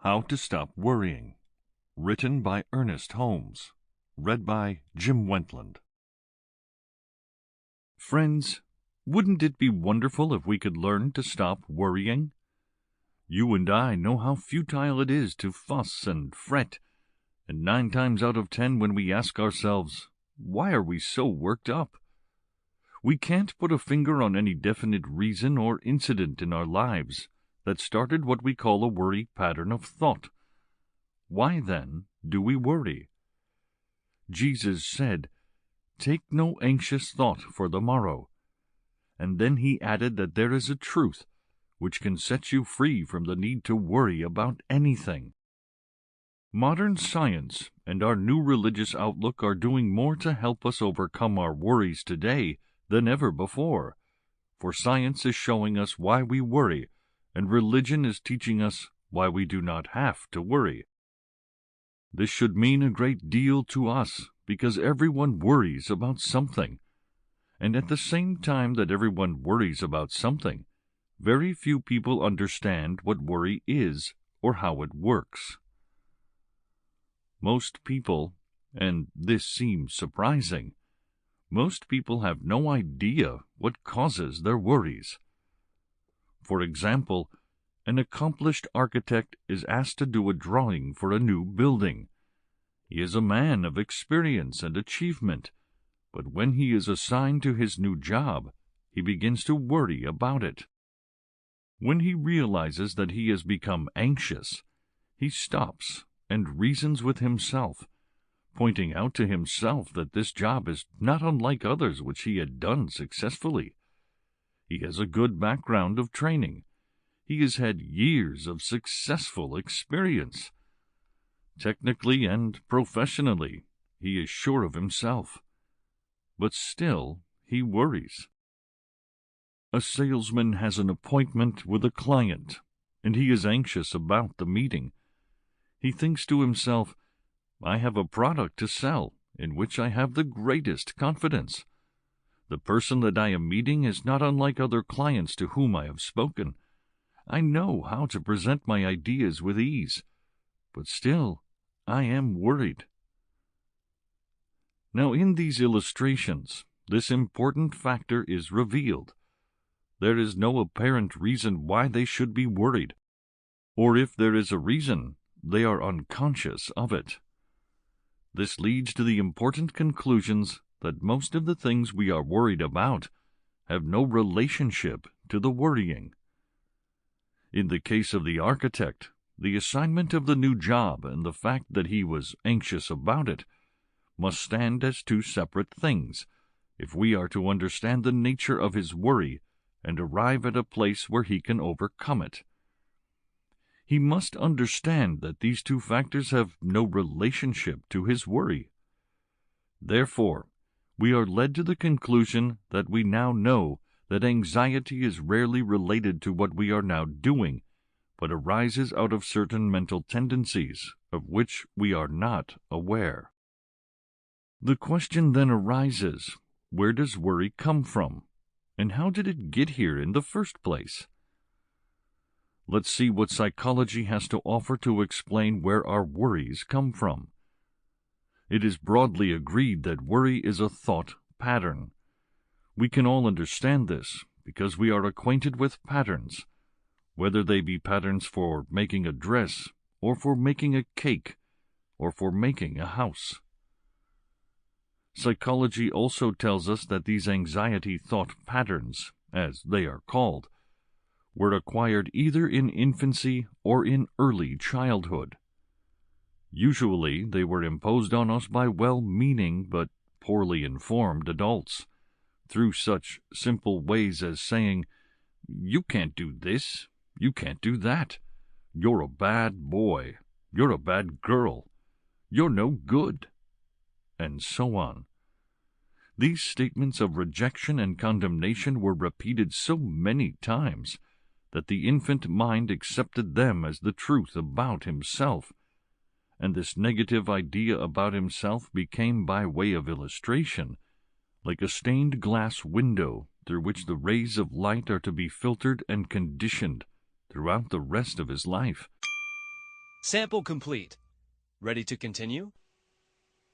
How to Stop Worrying, written by Ernest Holmes, read by Jim Wentland. Friends, wouldn't it be wonderful if we could learn to stop worrying? You and I know how futile it is to fuss and fret, and 9 times out of 10 when we ask ourselves, why are we so worked up? We can't put a finger on any definite reason or incident in our lives that started what we call a worry pattern of thought. Why, then, do we worry? Jesus said, "Take no anxious thought for the morrow." And then he added that there is a truth which can set you free from the need to worry about anything. Modern science and our new religious outlook are doing more to help us overcome our worries today than ever before, for science is showing us why we worry, and religion is teaching us why we do not have to worry. This should mean a great deal to us, because everyone worries about something. And at the same time that everyone worries about something, very few people understand what worry is or how it works. Most people, and this seems surprising, most people have no idea what causes their worries. For example, an accomplished architect is asked to do a drawing for a new building. He is a man of experience and achievement, but when he is assigned to his new job, he begins to worry about it. When he realizes that he has become anxious, he stops and reasons with himself, pointing out to himself that this job is not unlike others which he had done successfully. He has a good background of training. He has had years of successful experience. Technically and professionally, he is sure of himself. But still, he worries. A salesman has an appointment with a client, and he is anxious about the meeting. He thinks to himself, I have a product to sell in which I have the greatest confidence. The person that I am meeting is not unlike other clients to whom I have spoken. I know how to present my ideas with ease, but still I am worried. Now, in these illustrations, this important factor is revealed. There is no apparent reason why they should be worried, or if there is a reason, they are unconscious of it. This leads to the important conclusions that most of the things we are worried about have no relationship to the worrying. In the case of the architect, the assignment of the new job and the fact that he was anxious about it must stand as 2 separate things if we are to understand the nature of his worry and arrive at a place where he can overcome it. He must understand that these 2 factors have no relationship to his worry. Therefore, we are led to the conclusion that we now know that anxiety is rarely related to what we are now doing, but arises out of certain mental tendencies of which we are not aware. The question then arises, where does worry come from, and how did it get here in the first place? Let's see what psychology has to offer to explain where our worries come from. It is broadly agreed that worry is a thought pattern. We can all understand this because we are acquainted with patterns, whether they be patterns for making a dress, or for making a cake, or for making a house. Psychology also tells us that these anxiety thought patterns, as they are called, were acquired either in infancy or in early childhood. Usually they were imposed on us by well-meaning but poorly informed adults, through such simple ways as saying, "You can't do this, you can't do that, you're a bad boy, you're a bad girl, you're no good," and so on. These statements of rejection and condemnation were repeated so many times that the infant mind accepted them as the truth about himself, and this negative idea about himself became, by way of illustration, like a stained glass window through which the rays of light are to be filtered and conditioned throughout the rest of his life. Sample complete. Ready to continue?